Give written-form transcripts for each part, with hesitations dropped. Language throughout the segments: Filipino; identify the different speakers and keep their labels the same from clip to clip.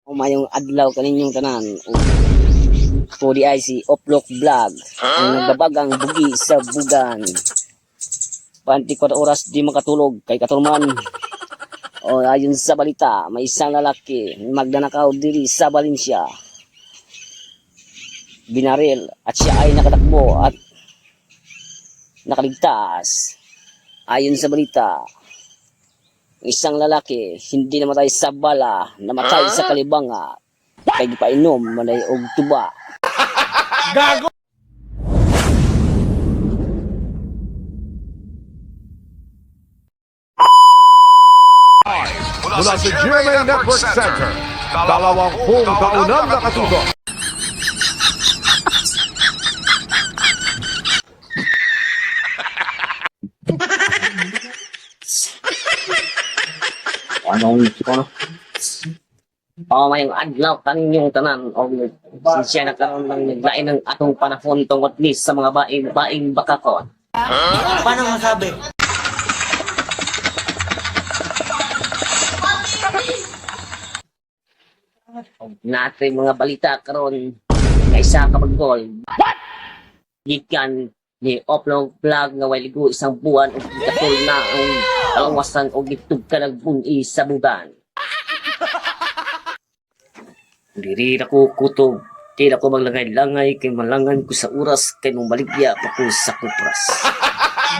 Speaker 1: Umayong adlaw kaninyong tanan. Ako di ay si Oplok Vlog. Ang nagbabagang bugi sa bugan. 24 oras di makatulog kay katurman. O ayon sa balita, may isang lalaki magnanakaw diri sa Valencia. Binaril at siya ay nakatakbo at nakaligtas. Ayon sa balita, isang lalaki hindi namatay sa bala, namatay sa kalibanga kay gipainom manay og tuba.
Speaker 2: Gago!
Speaker 3: Mula sa GMA Network Center, 20 taon na nakatutok.
Speaker 1: Mayong adlaw kaninyong tanan o siya nagkaroon ng naglain ng atong panahon tungkol ni sa mga baing bakakon.
Speaker 2: Paano masabi?
Speaker 1: Natin mga balita karon kaysa kabaggol. Gikan ni Oplok Vlog nga way ligo isang buwan ug katol na ang kalawasan og gitug ka nagbungi sa bugan. Diri ako kutob, di ako maglangay-langay kay malangan ko sa oras kay nung baligya pa ko sa kupras.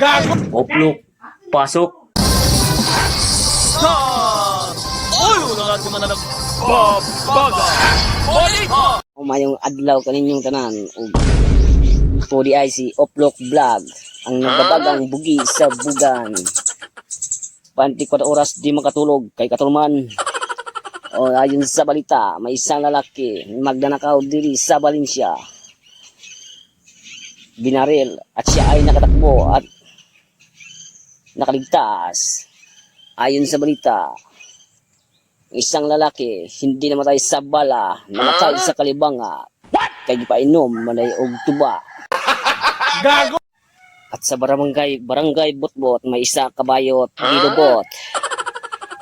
Speaker 2: Gago!
Speaker 1: Oplok, pasok.
Speaker 2: Uy! Wala natin man nagbabaga!
Speaker 1: Umayong adlaw kaninyong tanan ug ako di ay si Oplok Vlog, ang nagbabagang bugi sa bugan. 24 oras di makatulog kay katurman. O ayon sa balita, may isang lalaki magnanakaw diri sa Valencia. Binaril at siya ay nakatakbo at nakaligtas. Ayon sa balita, isang lalaki hindi namatay sa bala, namatay sa kalibanga kay gipainom manay og tuba.
Speaker 2: Gago!
Speaker 1: At sa barangay Butbot, may isa kabayot gilubot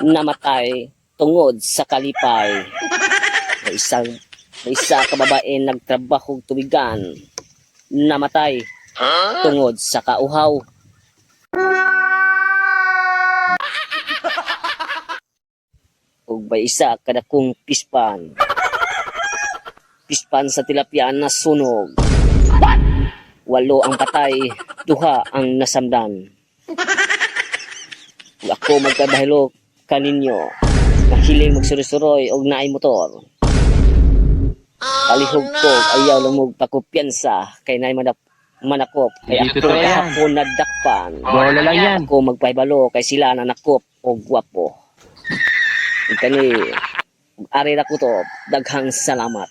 Speaker 1: namatay tungod sa kalipay. May isa ka babae nagtrabaho tubigan namatay tungod sa kauhaw. Ug may isa kadakong pispan sa tilapia na sunog. 8 ang patay, 2 ang nasamdan. Ug ako magkabahilo kaninyo, mahiling magsuroy-suroy og naay motor. Palihog ko ayaw lumog pakupiyansa kay naay manakop kay ako kahapon nadakpan.
Speaker 4: Bola lang yan.
Speaker 1: Ako magpahibalo kay sila na nakop og gwapo. Kani ari ra ko to, daghang salamat.